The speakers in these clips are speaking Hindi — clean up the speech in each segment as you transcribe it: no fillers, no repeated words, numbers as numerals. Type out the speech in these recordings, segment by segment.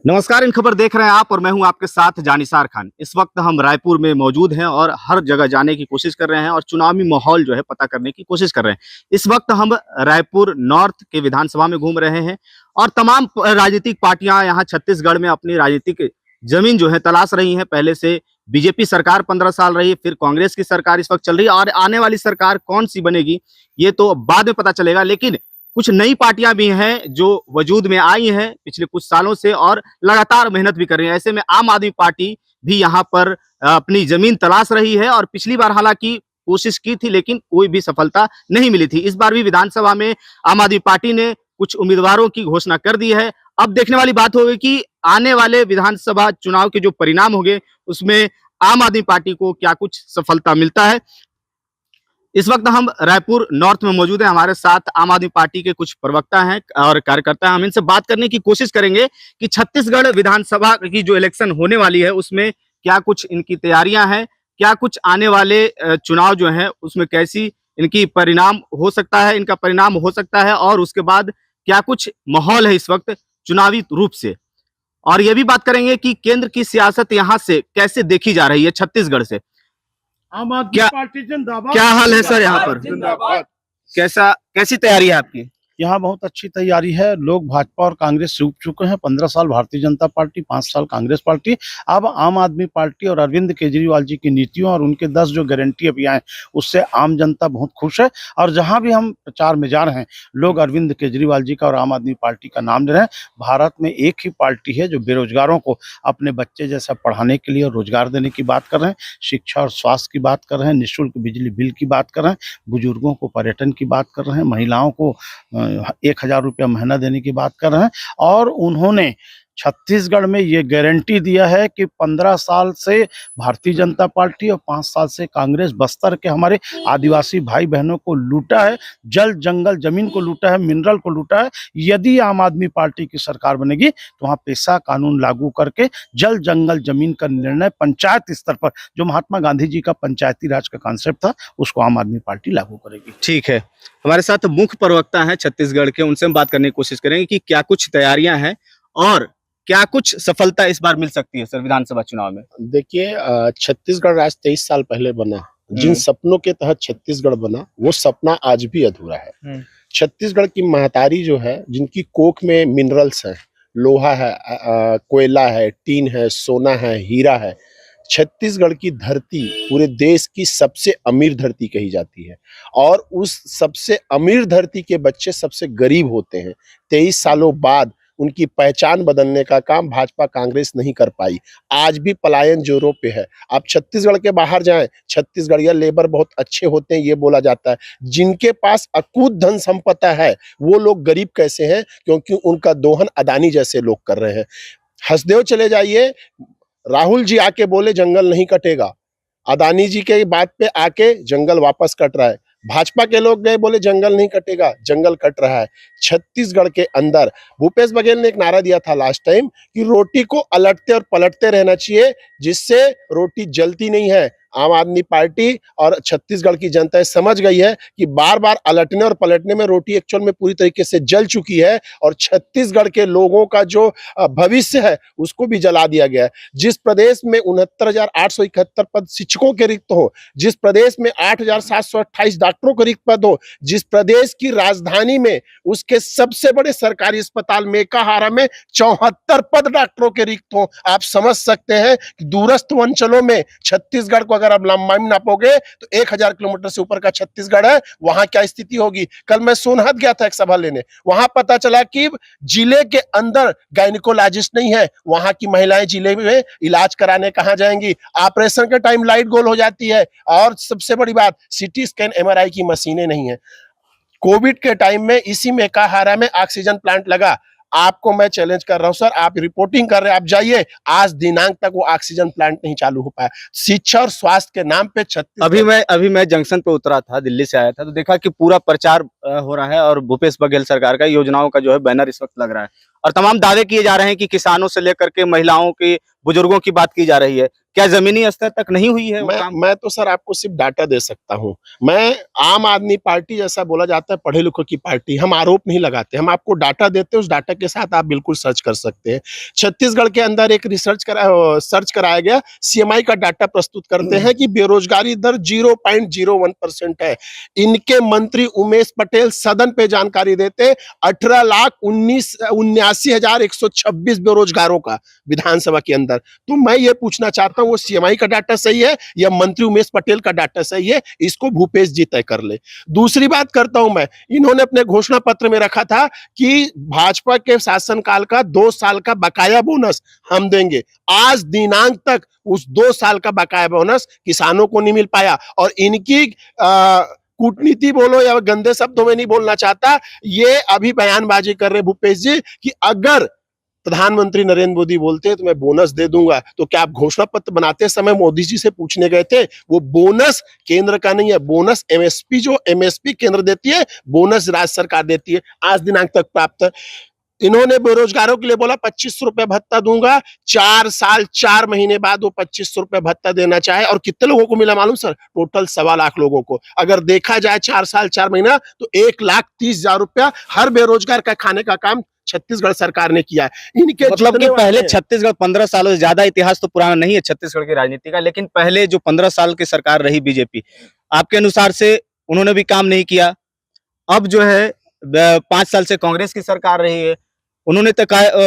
नमस्कार, इन खबर देख रहे हैं आप और मैं हूं आपके साथ जानिसार खान। इस वक्त हम रायपुर में मौजूद हैं और हर जगह जाने की कोशिश कर रहे हैं और चुनावी माहौल जो है पता करने की कोशिश कर रहे हैं। इस वक्त हम रायपुर नॉर्थ के विधानसभा में घूम रहे हैं और तमाम राजनीतिक पार्टियां यहां छत्तीसगढ़ में अपनी राजनीतिक जमीन जो है तलाश रही हैं। पहले से बीजेपी सरकार 15 साल रही, फिर कांग्रेस की सरकार इस वक्त चल रही है और आने वाली सरकार कौन सी बनेगी ये तो बाद में पता चलेगा। लेकिन कुछ नई पार्टियां भी हैं जो वजूद में आई हैं पिछले कुछ सालों से और लगातार मेहनत भी कर रही हैं। ऐसे में आम आदमी पार्टी भी यहाँ पर अपनी जमीन तलाश रही है और पिछली बार हालांकि कोशिश की थी लेकिन कोई भी सफलता नहीं मिली थी। इस बार भी विधानसभा में आम आदमी पार्टी ने कुछ उम्मीदवारों की घोषणा कर दी है। अब देखने वाली बात होगी कि आने वाले विधानसभा चुनाव के जो परिणाम होंगे उसमें आम आदमी पार्टी को क्या कुछ सफलता मिलता है। इस वक्त हम रायपुर नॉर्थ में मौजूद हैं। हमारे साथ आम आदमी पार्टी के कुछ प्रवक्ता हैं और कार्यकर्ता हैं। हम इनसे बात करने की कोशिश करेंगे कि छत्तीसगढ़ विधानसभा की जो इलेक्शन होने वाली है उसमें क्या कुछ इनकी तैयारियां हैं, क्या कुछ आने वाले चुनाव जो हैं उसमें कैसी इनकी परिणाम हो सकता है, इनका परिणाम हो सकता है और उसके बाद क्या कुछ माहौल है इस वक्त चुनावी रूप से। और ये भी बात करेंगे कि केंद्र की सियासत यहाँ से कैसे देखी जा रही है छत्तीसगढ़ से। आम आदमी पार्टी जिंदाबाद। क्या हाल है सर यहाँ पर? कैसी तैयारी है आपकी? यहाँ बहुत अच्छी तैयारी है। लोग भाजपा और कांग्रेस से उब चुके हैं। 15 साल भारतीय जनता पार्टी, 5 साल कांग्रेस पार्टी। अब आम आदमी पार्टी और अरविंद केजरीवाल जी की नीतियों और उनके 10 जो गारंटी अभी आए उससे आम जनता बहुत खुश है। और जहाँ भी हम प्रचार में जा रहे हैं लोग अरविंद केजरीवाल जी का और आम आदमी पार्टी का नाम ले रहे हैं। भारत में एक ही पार्टी है जो बेरोजगारों को अपने बच्चे जैसा पढ़ाने के लिए और रोजगार देने की बात कर रहे हैं, शिक्षा और स्वास्थ्य की बात कर रहे हैं, निःशुल्क बिजली बिल की बात कर रहे हैं, बुजुर्गों को पर्यटन की बात कर रहे हैं, महिलाओं को 1000 रुपया महीना देने की बात कर रहे हैं। और उन्होंने छत्तीसगढ़ में ये गारंटी दिया है कि 15 साल से भारतीय जनता पार्टी और 5 साल से कांग्रेस बस्तर के हमारे आदिवासी भाई बहनों को लूटा है, जल जंगल जमीन को लूटा है, मिनरल को लूटा है। यदि आम आदमी पार्टी की सरकार बनेगी तो वहाँ पेशा कानून लागू करके जल जंगल जमीन का निर्णय पंचायत स्तर पर, जो महात्मा गांधी जी का पंचायती राज का कॉन्सेप्ट था, उसको आम आदमी पार्टी लागू करेगी। ठीक है, हमारे साथ मुख्य प्रवक्ता हैं छत्तीसगढ़ के, उनसे हम बात करने की कोशिश करेंगे कि क्या कुछ तैयारियां हैं और क्या कुछ सफलता इस बार मिल सकती है सर विधानसभा चुनाव में। देखिए, छत्तीसगढ़ राज्य 23 साल पहले बना। जिन सपनों के तहत छत्तीसगढ़ बना वो सपना आज भी अधूरा है। छत्तीसगढ़ की महतारी जो है, जिनकी कोख में मिनरल्स है, लोहा है, कोयला है, टीन है, सोना है, हीरा है। छत्तीसगढ़ की धरती पूरे देश की सबसे अमीर धरती कही जाती है और उस सबसे अमीर धरती के बच्चे सबसे गरीब होते हैं। 23 सालों बाद उनकी पहचान बदलने का काम भाजपा कांग्रेस नहीं कर पाई। आज भी पलायन जोरों पे है। आप छत्तीसगढ़ के बाहर जाएं, छत्तीसगढ़िया लेबर बहुत अच्छे होते हैं ये बोला जाता है। जिनके पास अकूत धन संपदा है वो लोग गरीब कैसे हैं? क्योंकि उनका दोहन अदानी जैसे लोग कर रहे हैं। हसदेव चले जाइए, राहुल जी आके बोले जंगल नहीं कटेगा, अदानी जी के बात पे आके जंगल वापस कट रहा है। भाजपा के लोग गए बोले जंगल नहीं कटेगा, जंगल कट रहा है। छत्तीसगढ़ के अंदर भूपेश बघेल ने एक नारा दिया था लास्ट टाइम कि रोटी को अलटते और पलटते रहना चाहिए, जिससे रोटी जलती नहीं है। आम आदमी पार्टी और छत्तीसगढ़ की जनता समझ गई है कि बार बार अलटने और पलटने में रोटी एक्चुअल में पूरी तरीके से जल चुकी है और छत्तीसगढ़ के लोगों का जो भविष्य है उसको भी जला दिया गया है। जिस प्रदेश में 69,871 पद शिक्षकों के रिक्त हो, जिस प्रदेश में 8,728 डॉक्टरों के रिक्त पद हो, जिस प्रदेश की राजधानी में उसके सबसे बड़े सरकारी अस्पताल मेकाहारा में 74 पद डॉक्टरों के रिक्त हो, आप समझ सकते हैं कि दूरस्थ अंचलों में छत्तीसगढ़ को अगर आप लंबाई में नापोगे तो 1000 किलोमीटर से ऊपर का छत्तीसगढ़ है, वहां क्या स्थिति होगी। कल मैं सोनहत गया था एक सभा लेने, वहां पता चला कि जिले के अंदर गायनिकोलॉजिस्ट नहीं है। वहां की महिलाएं जिले में इलाज कराने कहां जाएंगी? ऑपरेशन के टाइम लाइट गोल हो जाती है और सबसे बड़ी बात सीटी स्कैन MRI की मशीनें नहीं है। कोविड के टाइम में इसी मेकाहारा में ऑक्सीजन प्लांट लगा। आपको मैं चैलेंज कर रहा हूं सर, आप रिपोर्टिंग कर रहे हैं, आप जाइए, आज दिनांक तक वो ऑक्सीजन प्लांट नहीं चालू हो पाया। शिक्षा और स्वास्थ्य के नाम पे अभी मैं जंक्शन पे उतरा था, दिल्ली से आया था, तो देखा कि पूरा प्रचार हो रहा है और भूपेश बघेल सरकार का योजनाओं का जो है बैनर इस वक्त लग रहा है और तमाम दावे किए जा रहे हैं कि किसानों से लेकर के महिलाओं की, बुजुर्गों की बात की जा रही है। क्या जमीनी स्तर तक नहीं हुई है वो काम? मैं तो सर आपको सिर्फ डाटा दे सकता हूँ। मैं आम आदमी पार्टी, जैसा बोला जाता है पढ़े लिखों की पार्टी, हम आरोप नहीं लगाते, हम आपको डाटा देते हैं। उस डाटा के साथ आप बिल्कुल सर्च कर सकते हैं। छत्तीसगढ़ के अंदर एक सर्च कराया गया, सीएमआई का डाटा प्रस्तुत करते हैं कि बेरोजगारी दर 0.01% है। इनके मंत्री उमेश पटेल सदन पे जानकारी देते 18,79,126 बेरोजगारों का विधानसभा के अंदर। तो मैं ये पूछना चाहता हूँ, वो सीएमआई का डाटा सही है या मंत्री उमेश पटेल का डाटा सही है? इसको भूपेश जी तय कर ले। दूसरी बात करता हूं मैं, इन्होंने अपने घोषणा पत्र में रखा था कि भाजपा के शासनकाल का 2 साल का बकाया बोनस हम देंगे। आज दिनांक तक उस 2 साल का बकाया बोनस किसानों को नहीं मिल पाया। और इनकी कूटनीति बोलो या गंदे शब्दों में नहीं बोलना चाहता, ये अभी बयानबाजी कर रहे भूपेश जी कि अगर प्रधानमंत्री नरेंद्र मोदी बोलते तो मैं बोनस दे दूंगा। तो क्या आप घोषणा पत्र बनाते समय मोदी जी से पूछने गए थे? वो बोनस केंद्र का नहीं है, बोनस एमएसपी, जो एमएसपी केंद्र देती है, बोनस राज्य सरकार देती है। आज दिनांक तक प्राप्त है। इन्होंने बेरोजगारों के लिए बोला 2500 रुपए भत्ता दूंगा। 4 साल 4 महीने बाद वो 2500 रुपए भत्ता देना चाहे, और कितने लोगों को मिला मालूम सर? टोटल 1.25 लाख लोगों को। अगर देखा जाए 4 साल 4 महीना, तो 1,30,000 रुपया हर बेरोजगार का खाने का काम छत्तीसगढ़ सरकार ने किया है। इनके मतलब कि पहले छत्तीसगढ़ 15 सालों से ज्यादा इतिहास तो पुराना नहीं है छत्तीसगढ़ की राजनीति का, लेकिन पहले जो 15 साल की सरकार रही बीजेपी, आपके अनुसार से उन्होंने भी काम नहीं किया। अब जो है 5 साल से कांग्रेस की सरकार रही है, उन्होंने तो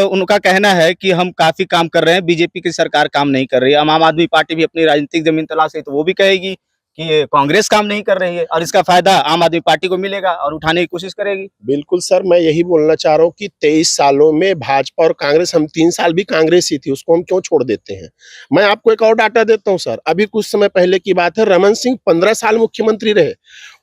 उनका कहना है कि हम काफी काम कर रहे हैं, बीजेपी की सरकार काम नहीं कर रही है। आम आदमी पार्टी भी अपनी राजनीतिक जमीन तलाश है, तो वो भी कहेगी कि ये कांग्रेस काम नहीं कर रही है और इसका फायदा आम आदमी पार्टी को मिलेगा और उठाने की कोशिश करेगी। बिल्कुल सर, मैं यही बोलना चाह रहा हूँ कि 23 सालों में भाजपा और कांग्रेस, हम 3 साल भी कांग्रेस ही थी, उसको हम क्यों छोड़ देते हैं? मैं आपको एक और डाटा देता हूँ सर। अभी कुछ समय पहले की बात है, रमन सिंह 15 साल मुख्यमंत्री रहे।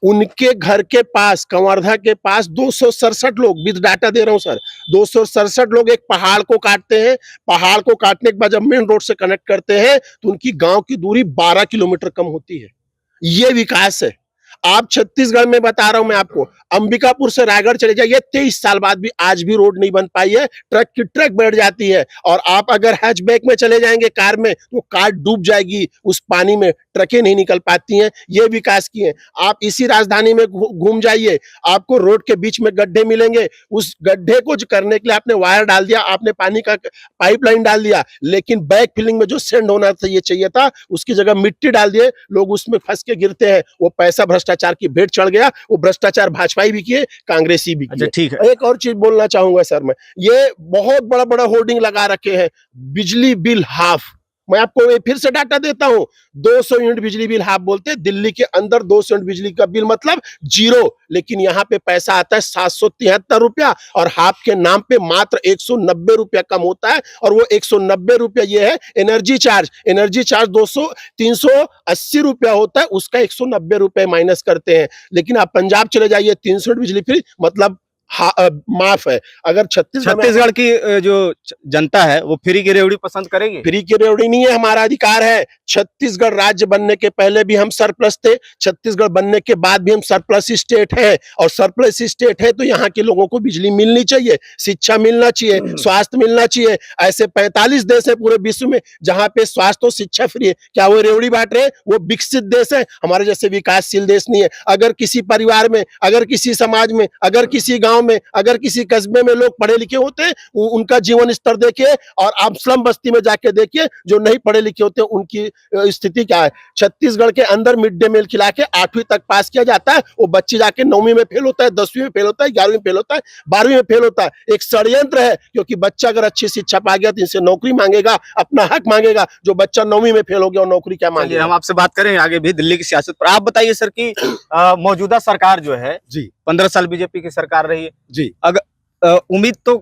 उनके घर के पास, कंवर्धा के पास 267 लोग, विद डाटा दे रहा हूँ सर, 267 लोग एक पहाड़ को काटते हैं। पहाड़ को काटने के बाद जब मेन रोड से कनेक्ट करते हैं तो उनकी गांव की दूरी 12 किलोमीटर कम होती है। ये विकास है। आप छत्तीसगढ़ में बता रहा हूं मैं आपको, अंबिकापुर से रायगढ़ चले जाइए, 23 साल बाद भी आज भी रोड नहीं बन पाई है। ट्रक की ट्रक बैठ जाती है, और आप अगर हैचबैक में चले जाएंगे कार में, तो कार डूब जाएगी उस पानी में, ट्रकें नहीं निकल पाती हैं। ये विकास किए। आप इसी राजधानी में घूम जाइए, आपको रोड के बीच में गड्ढे मिलेंगे। उस गड्ढे को करने के लिए आपने वायर डाल दिया, आपने पानी का पाइपलाइन डाल दिया, लेकिन बैक फिलिंग में जो सेंड होना चाहिए था, उसकी जगह मिट्टी डाल दिए। लोग उसमें फंस के गिरते हैं। वो पैसा भ्रष्टाचार की भेंट चढ़ गया। वो भ्रष्टाचार भाजपाई भी किए, कांग्रेसी भी किए। ठीक है। एक और चीज बोलना चाहूंगा सर मैं, ये बहुत बड़ा बड़ा होर्डिंग लगा रखे हैं, बिजली बिल हाफ। मैं आपको फिर से डाटा देता हूं, 200 यूनिट बिजली बिल हाफ बोलते हैं। दिल्ली के अंदर 200 यूनिट बिजली का बिल मतलब 0, लेकिन यहाँ पे पैसा आता है 773 रुपया, और हाफ के नाम पे मात्र 190 रुपया कम होता है। और वो 190 रुपया ये है एनर्जी चार्ज। एनर्जी चार्ज 380 रुपया होता है, उसका 190 रुपये माइनस करते हैं। लेकिन आप पंजाब चले जाइए, 300 यूनिट बिजली फ्री, मतलब माफ है। अगर छत्तीसगढ़ की जो जनता है वो फ्री की रेवड़ी पसंद करेगी? फ्री की रेवड़ी नहीं है, हमारा अधिकार है। छत्तीसगढ़ राज्य बनने के पहले भी हम सरप्लस थे, छत्तीसगढ़ बनने के बाद भी हम सरप्लस स्टेट है। और सरप्लस स्टेट है तो यहाँ के लोगों को बिजली मिलनी चाहिए, शिक्षा मिलना चाहिए, स्वास्थ्य मिलना चाहिए। ऐसे 45 देश है पूरे विश्व में जहां पे स्वास्थ्य और शिक्षा फ्री है। क्या वो रेवड़ी बांट रहे? वो विकसित देश है, हमारे जैसे विकासशील देश नहीं है। अगर किसी परिवार में, अगर किसी समाज में, अगर किसी गांव में, अगर किसी कस्बे में लोग पढ़े लिखे होते हैं, उनका जीवन स्तर देखिए, और आप स्लम बस्ती में जाके देखिए जो नहीं पढ़े लिखे होते हैं उनकी स्थिति क्या है। छत्तीसगढ़ के अंदर मिड डे मील खिला के 8वीं तक पास किया जाता है। वो बच्चे जाके 9वीं में फेल होता है, 10वीं में फेल होता है, 11वीं में फेल होता है, 12वीं में फेल होता है। एक षड्यंत्र है, क्योंकि बच्चा अगर अच्छी शिक्षा पा गया तो इनसे नौकरी मांगेगा, अपना हक मांगेगा। जो बच्चा 9वीं में फेल हो गया और नौकरी क्या मांगेगा? हम आपसे बात करें आगे भी दिल्ली की सियासत पर। आप बताइए सर कि मौजूदा सरकार जो है जी 15 साल बीजेपी की सरकार रही है जी, उम्मीद तो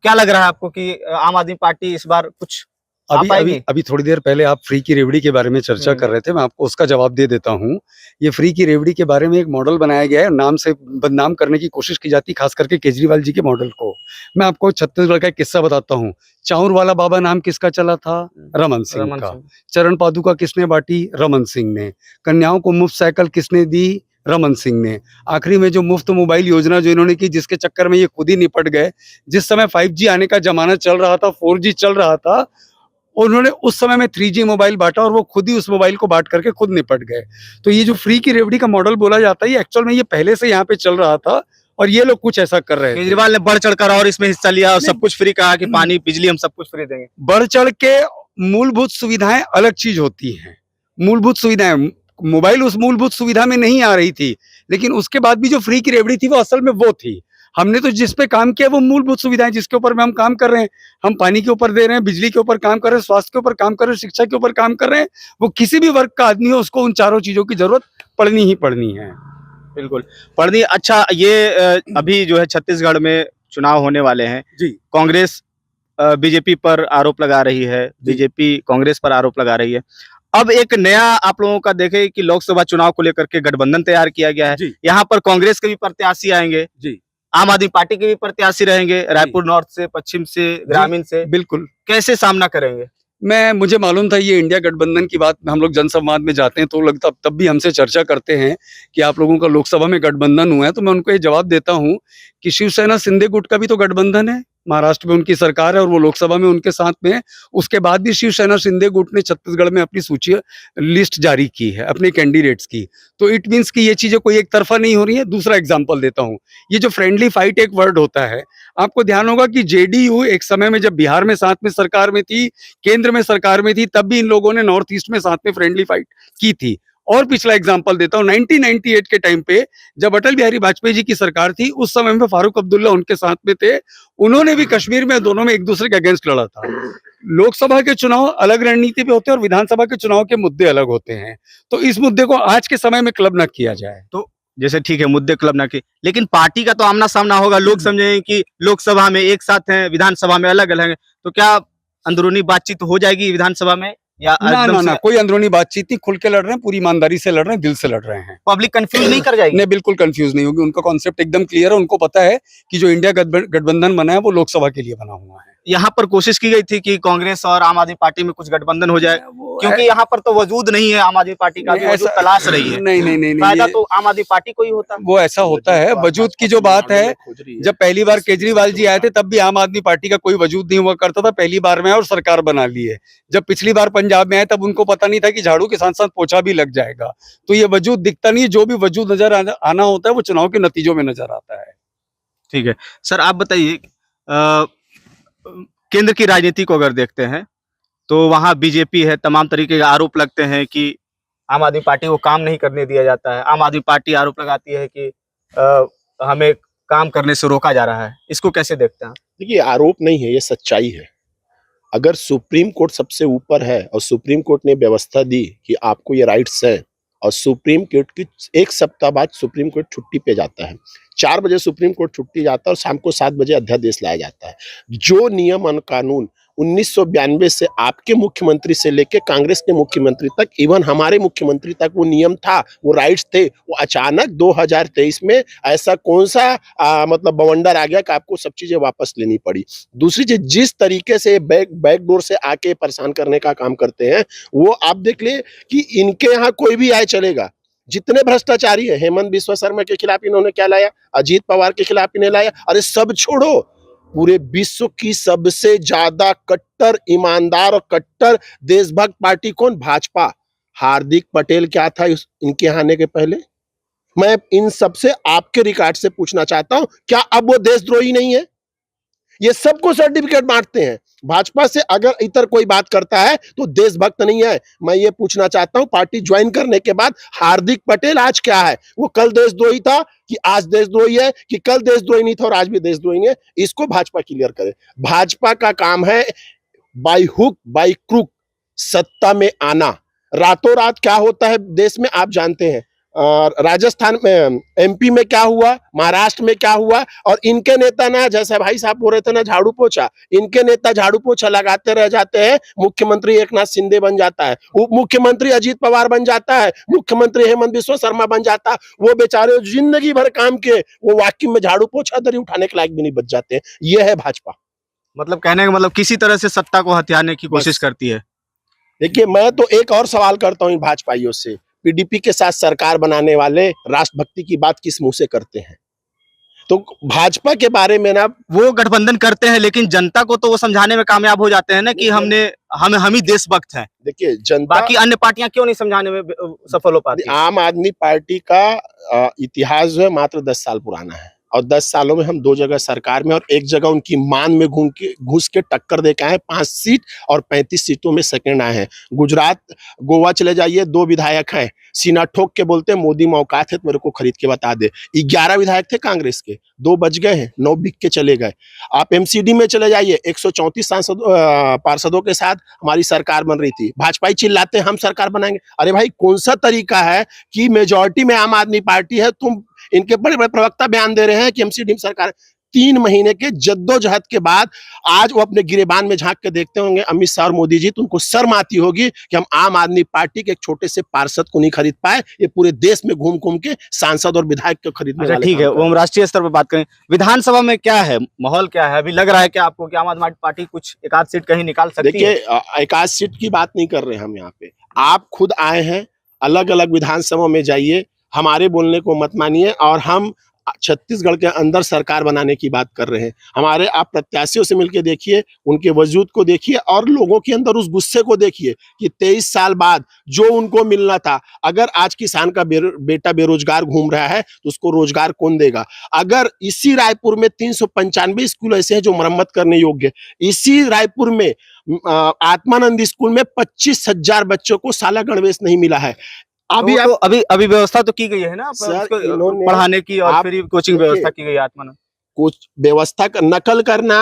क्या लग रहा है आपको कि आम आदमी पार्टी इस बार कुछ अभी थोड़ी देर पहले आप फ्री की रेवड़ी के बारे में चर्चा कर रहे थे, मैं आपको उसका जवाब दे देता हूँ। ये फ्री की रेवड़ी के बारे में एक मॉडल बनाया गया है, नाम से बदनाम करने की कोशिश की जाती, खास करके केजरीवाल जी के मॉडल को। मैं आपको छत्तीसगढ़ का एक किस्सा बताता हूँ। चाउर वाला बाबा नाम किसका चला था? रमन सिंह का। चरण पादुका किसने बांटी? रमन सिंह ने। कन्याओं को मुफ्त साइकिल किसने दी? रमन सिंह ने। आखिरी में जो मुफ्त मोबाइल योजना जो इन्होंने की, जिसके चक्कर में ये खुद ही निपट गए। जिस समय 5G आने का जमाना चल रहा था, 4G चल रहा था, उन्होंने उस समय में 3G मोबाइल बांटा और वो खुद ही उस मोबाइल को बांट करके खुद निपट गए। तो ये जो फ्री की रेवड़ी का मॉडल बोला जाता है, ये एक्चुअल में ये पहले से यहाँ पे चल रहा था और ये लोग कुछ ऐसा कर रहे थे। केजरीवाल ने बढ़ चढ़कर और इसमें हिस्सा लिया और सब कुछ फ्री कहा कि पानी बिजली हम सब कुछ फ्री देंगे। बढ़ चढ़ के मूलभूत सुविधाएं अलग चीज होती हैं। मूलभूत सुविधाएं, मोबाइल उस मूलभूत सुविधा में नहीं आ रही थी, लेकिन उसके बाद भी जो फ्री की रेवड़ी थी वो असल में वो थी। हमने तो जिस पे काम किया वो मूलभूत सुविधाएं जिसके ऊपर में हम काम कर रहे हैं। हम पानी के ऊपर दे रहे हैं, बिजली के ऊपर काम कर रहे हैं, स्वास्थ्य के ऊपर काम कर रहे हैं, शिक्षा के ऊपर काम कर रहे हैं। वो किसी भी वर्ग का आदमी हो, उसको उन चारों चीजों की जरूरत पड़नी ही पड़नी है। बिल्कुल पढ़नी। अच्छा, ये अभी जो है छत्तीसगढ़ में चुनाव होने वाले हैं जी। कांग्रेस बीजेपी पर आरोप लगा रही है, बीजेपी कांग्रेस पर आरोप लगा रही है। अब एक नया आप लोगों का देखे कि लोकसभा चुनाव को लेकर के गठबंधन तैयार किया गया है। यहाँ पर कांग्रेस के भी प्रत्याशी आएंगे जी। आम आदमी पार्टी के भी प्रत्याशी रहेंगे, रायपुर नॉर्थ से, पश्चिम से, ग्रामीण से। बिल्कुल। कैसे सामना करेंगे? मुझे मालूम था ये इंडिया गठबंधन की बात, हम लोग जनसंवाद में जाते हैं तो लोग तब भी हमसे चर्चा करते हैं कि आप लोगों का लोकसभा में गठबंधन हुआ है। तो मैं उनको ये जवाब देता हूँ कि शिवसेना शिंदे गुट का भी तो गठबंधन है। महाराष्ट्र में उनकी सरकार है और वो लोकसभा में उनके साथ में है। उसके बाद भी शिवसेना शिंदे गुट ने छत्तीसगढ़ में अपनी सूची लिस्ट जारी की है अपने कैंडिडेट्स की। तो इट मीन्स कि ये चीजें कोई एक तरफा नहीं हो रही है। दूसरा एग्जाम्पल देता हूँ, ये जो फ्रेंडली फाइट एक वर्ड होता है, आपको ध्यान होगा कि जेडीयू एक समय में जब बिहार में साथ में सरकार में थी, केंद्र में सरकार में थी, तब भी इन लोगों ने नॉर्थ ईस्ट में साथ में फ्रेंडली फाइट की थी। और पिछला एग्जाम्पल देता हूँ, 1998 के टाइम पे जब अटल बिहारी वाजपेयी जी की सरकार थी, उस समय में फारूक अब्दुल्ला उनके साथ में थे। उन्होंने भी कश्मीर में दोनों में एक दूसरे के अगेंस्ट लड़ा था। लोकसभा के चुनाव अलग रणनीति पे होते हैं और विधानसभा के चुनाव के मुद्दे अलग होते हैं। तो इस मुद्दे को आज के समय में क्लब न किया जाए। तो जैसे ठीक है, मुद्दे क्लब ना की, लेकिन पार्टी का तो आमना सामना होगा। लोग समझेंगे कि लोकसभा में एक साथ हैं, विधानसभा में अलग अलग हैं। तो क्या अंदरूनी बातचीत हो जाएगी विधानसभा में या ना, कोई अंदरूनी बातचीत नहीं, खुल के लड़ रहे हैं, पूरी ईमानदारी से लड़ रहे हैं, दिल से लड़ रहे हैं। पब्लिक कंफ्यूज नहीं कर जाएगी? नहीं, बिल्कुल कंफ्यूज नहीं होगी। उनका कॉन्सेप्ट एकदम क्लियर है। उनको पता है कि जो इंडिया गठबंधन बना है वो लोकसभा के लिए बना हुआ है। यहाँ पर कोशिश की गई थी कि कांग्रेस और आम आदमी पार्टी में कुछ गठबंधन हो जाए, क्योंकि यहाँ पर तो वजूद नहीं है आम आदमी पार्टी का, वजूद तलाश रही है। नहीं, फायदा तो आम आदमी पार्टी को ही होता। वो ऐसा होता है, वजूद की जो बात है, जब पहली बार केजरीवाल जी आए थे तब भी आम आदमी पार्टी का कोई वजूद नहीं हुआ करता था। पहली बार में आए और सरकार बना ली है। जब पिछली बार पंजाब में आए तब उनको पता नहीं था कि झाड़ू के साथ साथ पोछा भी लग जाएगा। तो ये वजूद दिखता नहीं है। जो भी वजूद नजर आना होता है वो चुनाव के नतीजों में नजर आता है। ठीक है सर, आप बताइए, केंद्र की राजनीति को अगर देखते हैं तो वहाँ बीजेपी है, तमाम तरीके के आरोप लगते हैं कि आम आदमी पार्टी को काम नहीं करने दिया जाता है। आम आदमी पार्टी आरोप लगाती है कि हमें काम करने से रोका जा रहा है। इसको कैसे देखते हैं? देखिए, आरोप नहीं है, ये सच्चाई है। अगर सुप्रीम कोर्ट सबसे ऊपर है और सुप्रीम कोर्ट ने व्यवस्था दी कि आपको ये राइट्स है, और सुप्रीम कोर्ट की एक सप्ताह बाद सुप्रीम कोर्ट छुट्टी पे जाता है, 4 बजे सुप्रीम कोर्ट छुट्टी जाता है और शाम को 7 बजे अध्यादेश लाया जाता है। जो नियम और कानून 1992 से आपके मुख्यमंत्री से लेके कांग्रेस के मुख्यमंत्री तक, इवन हमारे मुख्यमंत्री तक वो नियम था, वो राइट्स थे, वो अचानक 2023 में ऐसा कौन सा मतलब बवंडर आ गया कि आपको सब चीजें वापस लेनी पड़ी। दूसरी चीज, जिस तरीके से बैकडोर से आके परेशान करने का काम करते हैं, वो आप देख ले कि इनके यहाँ कोई भी आए चलेगा। जितने भ्रष्टाचारी है, हेमंत बिस्वा शर्मा के खिलाफ इन्होंने क्या लाया, अजीत पवार के खिलाफ इन्हें लाया। अरे सब छोड़ो, पूरे विश्व की सबसे ज्यादा कट्टर ईमानदार और कट्टर देशभक्त पार्टी कौन? भाजपा। हार्दिक पटेल क्या था इनके आने के पहले? मैं इन सबसे आपके रिकॉर्ड से पूछना चाहता हूं, क्या अब वो देशद्रोही नहीं है? ये सबको सर्टिफिकेट बांटते हैं। भाजपा से अगर इतर कोई बात करता है तो देशभक्त नहीं है। मैं ये पूछना चाहता हूं, पार्टी ज्वाइन करने के बाद हार्दिक पटेल आज क्या है? वो कल देशद्रोही था कि आज देशद्रोही है, कि कल देशद्रोही नहीं था और आज भी देशद्रोही नहीं है? इसको भाजपा क्लियर करे। भाजपा का काम है बाय हुक बाय क्रुक सत्ता में आना। रातों रात क्या होता है देश में आप जानते हैं। राजस्थान में, एमपी में क्या हुआ, महाराष्ट्र में क्या हुआ, और इनके नेता ना, जैसे भाई साहब बोल रहे थे ना, झाड़ू पोछा, इनके नेता झाड़ू पोछा लगाते रह जाते हैं। मुख्यमंत्री एकनाथ शिंदे बन जाता है, उप मुख्यमंत्री अजीत पवार बन जाता है, मुख्यमंत्री हेमंत बिस्वा शर्मा बन जाता है। वो बेचारे जिंदगी भर काम के, वो वाकई में झाड़ू पोछा दरी उठाने के लायक भी नहीं बच जाते हैं। ये है भाजपा। मतलब कहने का मतलब किसी तरह से सत्ता को हथियाने की कोशिश करती है। देखिए, मैं तो एक और सवाल करता हूँ इन भाजपाइयों से, पीडीपी के साथ सरकार बनाने वाले राष्ट्रभक्ति की बात किस मुंह से करते हैं? तो भाजपा के बारे में ना, वो गठबंधन करते हैं लेकिन जनता को तो वो समझाने में कामयाब हो जाते हैं ना कि हम ही देशभक्त हैं। देखिए जनता, बाकी अन्य पार्टियां क्यों नहीं समझाने में सफल हो पाती? आम आदमी पार्टी का इतिहास जो है मात्र 10 साल पुराना है और 10 सालों में हम 2 जगह सरकार में और 1 जगह उनकी मान में घुस के टक्कर दे के आए। 5 सीट और 35 सीटों में सेकंड आए हैं। गुजरात, गोवा चले जाइए, 2 विधायक हैं, सीना ठोक के बोलते हैं मोदी में औकात है तो मेरे को खरीद के बता दे। 11 विधायक थे कांग्रेस के, 2 बच गए हैं, 9 बिक के चले गए। आप एमसीडी में चले जाइए, 134 पार्षदों के साथ हमारी सरकार बन रही थी। भाजपा ही चिल्लाते हैं हम सरकार बनाएंगे। अरे भाई, कौन सा तरीका है कि मेजॉरिटी में आम आदमी पार्टी है, तुम इनके बड़े बड़े प्रवक्ता बयान दे रहे हैं कि एमसीडी में सरकार। 3 महीने के जद्दोजहद के बाद आज वो अपने गिरेबान में झांक के देखते होंगे अमित शाह और मोदी जी, तो उनको शर्म आती होगी कि हम आम आदमी पार्टी के एक छोटे से पार्षद को नहीं खरीद पाए, ये पूरे देश में घूम घूम के सांसद और विधायक को खरीदने अच्छा वाले ठीक है, काम कर वो हम राष्ट्रीय स्तर पर बात करें। विधानसभा में क्या है माहौल, क्या है? अभी लग रहा है कि आपको कि आम आदमी पार्टी कुछ एक आध सीट कहीं निकाल सकती है? देखिए, एकाध सीट की बात नहीं कर रहे हम यहाँ पे। आप खुद आए हैं, अलग अलग विधानसभा में जाइए, हमारे बोलने को मत मानिए। और हम छत्तीसगढ़ के अंदर सरकार बनाने की बात कर रहे हैं। हमारे आप प्रत्याशियों से मिलकर देखिए, उनके वजूद को देखिए और लोगों के अंदर उस गुस्से को देखिए कि 23 साल बाद जो उनको मिलना था, अगर आज किसान का बेटा बेरोजगार घूम रहा है तो उसको रोजगार कौन देगा? अगर इसी रायपुर में 395 स्कूल ऐसे हैं जो मरम्मत करने योग्य, इसी रायपुर में आत्मानंद स्कूल में 25,000 बच्चों को शाला गणवेश नहीं मिला है। अभी व्यवस्था तो की गई है ना सर, इन्होंने पढ़ाने की और फ्री कोचिंग व्यवस्था की गई है आत्मानंद। कुछ व्यवस्था का नकल करना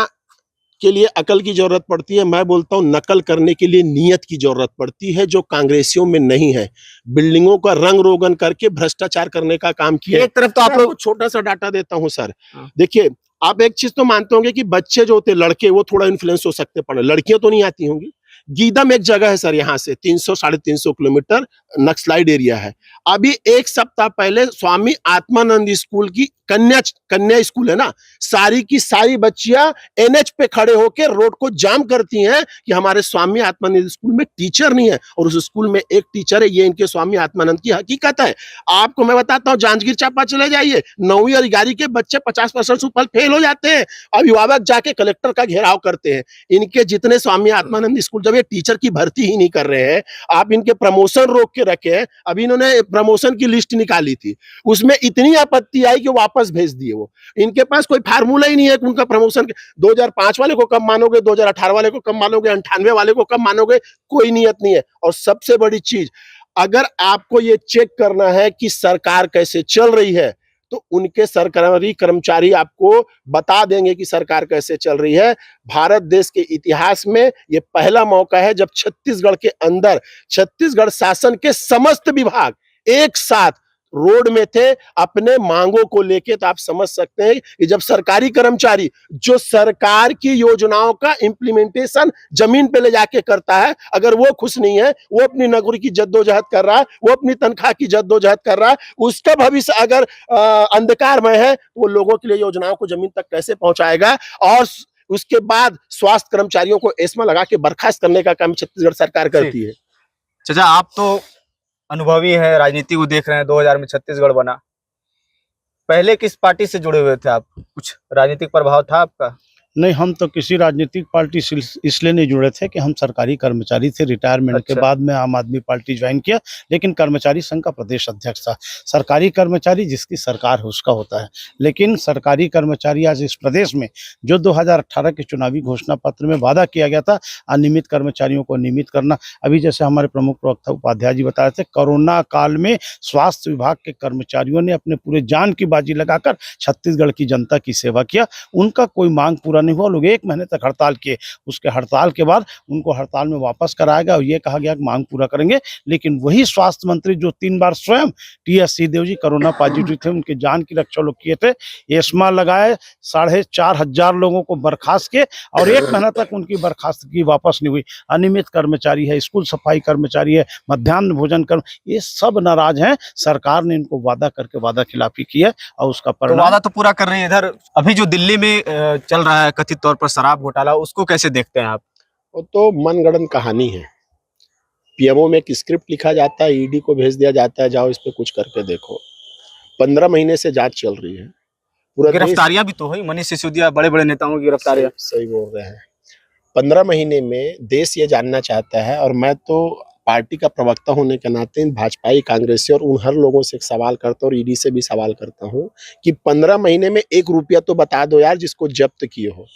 के लिए अकल की जरूरत पड़ती है। मैं बोलता हूँ नकल करने के लिए नियत की जरूरत पड़ती है, जो कांग्रेसियों में नहीं है। बिल्डिंगों का रंग रोगन करके भ्रष्टाचार करने का काम किया। एक तरफ तो आप लोग, छोटा सा डाटा देता हूँ सर। देखिए, आप एक चीज तो मानते होंगे कि बच्चे जो होते लड़के, वो थोड़ा इन्फ्लुएंस हो सकते पढ़े, लड़कियां तो नहीं आती होंगी। गीदम एक जगह है सर, यहाँ से 300-350 किलोमीटर नक्सलाइड एरिया है। अभी 1 सप्ताह पहले स्वामी आत्मानंद स्कूल की कन्या स्कूल है ना, सारी की सारी बच्चियां एनएच पे खड़े होकर रोड को जाम करती हैं कि हमारे स्वामी आत्मानंद स्कूल में टीचर नहीं है, और उस स्कूल में एक टीचर है। ये इनके स्वामी आत्मानंद की हकीकत है। आपको मैं बताता हूँ, जांजगीर चांपा चले जाइए, 9वीं और 11वीं के बच्चे 50% से ऊपर फेल हो जाते हैं। अभिभावक जाके कलेक्टर का घेराव करते हैं। इनके जितने स्वामी आत्मानंद स्कूल, जब ये टीचर की भर्ती ही नहीं कर रहे हैं, आप इनके प्रमोशन रोक के रखे हैं। अभी इन्होंने प्रमोशन की लिस्ट निकाली थी, उसमें इतनी आपत्ति आई कि वापस भेज दिए। वो इनके पास कोई फार्मूला ही नहीं है कि उनका प्रमोशन 2005 वाले को कब मानोगे, 2018 वाले को कब मानोगे, 98 वाले को कब मानोगे, कोई नियत नहीं है। और सबसे बड़ी चीज, अगर आपको ये चेक करना है कि सरकार कैसे चल रही है, तो उनके सरकारी कर्मचारी आपको बता देंगे कि सरकार कैसे चल रही है। भारत देश के इतिहास में ये पहला मौका है जब छत्तीसगढ़ के अंदर छत्तीसगढ़ शासन के समस्त विभाग एक साथ रोड में थे अपने मांगों को लेके। तो आप समझ सकते हैं कि जब सरकारी कर्मचारी जो सरकार की योजनाओं का इंप्लीमेंटेशन जमीन पे ले जाके करता है, अगर वो खुश नहीं है, वो अपनी नौकरी की जद्दोजहद कर रहा है, वो अपनी तनख्वाह की जद्दोजहद कर रहा है, उसका भविष्य अगर अंधकारमय है, तो वो लोगों के लिए योजनाओं को जमीन तक कैसे पहुंचाएगा? और उसके बाद स्वास्थ्य कर्मचारियों को एस्मा लगा के बर्खास्त करने का काम छत्तीसगढ़ सरकार करती है। चाचा, आप तो अनुभवी है, राजनीति को देख रहे हैं, 2000 में छत्तीसगढ़ बना। पहले किस पार्टी से जुड़े हुए थे आप? कुछ राजनीतिक प्रभाव था आपका? नहीं, हम तो किसी राजनीतिक पार्टी से इसलिए नहीं जुड़े थे कि हम सरकारी कर्मचारी थे। रिटायरमेंट के बाद में आम आदमी पार्टी ज्वाइन किया, लेकिन कर्मचारी संघ का प्रदेश अध्यक्ष था। सरकारी कर्मचारी जिसकी सरकार है उसका होता है, लेकिन सरकारी कर्मचारी आज इस प्रदेश में जो 2018 के चुनावी घोषणा पत्र में वादा किया गया था, अनियमित कर्मचारियों को नियमित करना। अभी जैसे हमारे प्रमुख प्रवक्ता उपाध्याय जी बता रहे थे, कोरोना काल में स्वास्थ्य विभाग के कर्मचारियों ने अपने पूरे जान की बाजी लगाकर छत्तीसगढ़ की जनता की सेवा किया। उनका कोई मांग पूरा नहीं हुआ, लोग 1 महीने तक हड़ताल किए। उसके हड़ताल के बाद उनको हड़ताल में वापस कराया गया और ये कहा गया कि मांग पूरा करेंगे। लेकिन वही स्वास्थ्य मंत्री जो 3 बार स्वयं टी.एस. सिंहदेव जी कोरोना पॉजिटिव थे, उनके जान की रक्षा लोग किए थे, एस्मा लगाए, 4,500 लोगों को बर्खास्त किए और 1 महीना तक उनकी बर्खास्तगी वापस नहीं हुई। अनियमित कर्मचारी है, स्कूल सफाई कर्मचारी है, मध्याह्न भोजन कर्म, ये सब नाराज हैं। सरकार ने इनको वादा करके वादा खिलाफी की है और उसका परिणाम, वादा तो पूरा कर रही है। इधर अभी जो दिल्ली में चल रहा है कथित तौर पर शराब घोटाला, उसको कैसे देखते हैं आप? वो तो मनगढ़ंत कहानी है। पीएमओ में एक स्क्रिप्ट लिखा जाता है, ईडी को भेज दिया जाता है, जाओ इस पे कुछ करके देखो। 15 महीने से जांच चल रही है। पूरा देश गिरफ्तारियां भी तो हुई, मनीष सिसोदिया, बड़े बड़े नेताओं की गिरफ्तारियां। सही बोल रहे हैं। 15 महीने में देश ये जानना चाहता है, और मैं तो पार्टी का प्रवक्ता होने के नाते इन भाजपाई, कांग्रेसी और उन हर लोगों से एक सवाल करता हूँ, और ईडी से भी सवाल करता हूँ कि 15 महीने में 1 रुपया तो बता दो यार जिसको जब्त किए हो।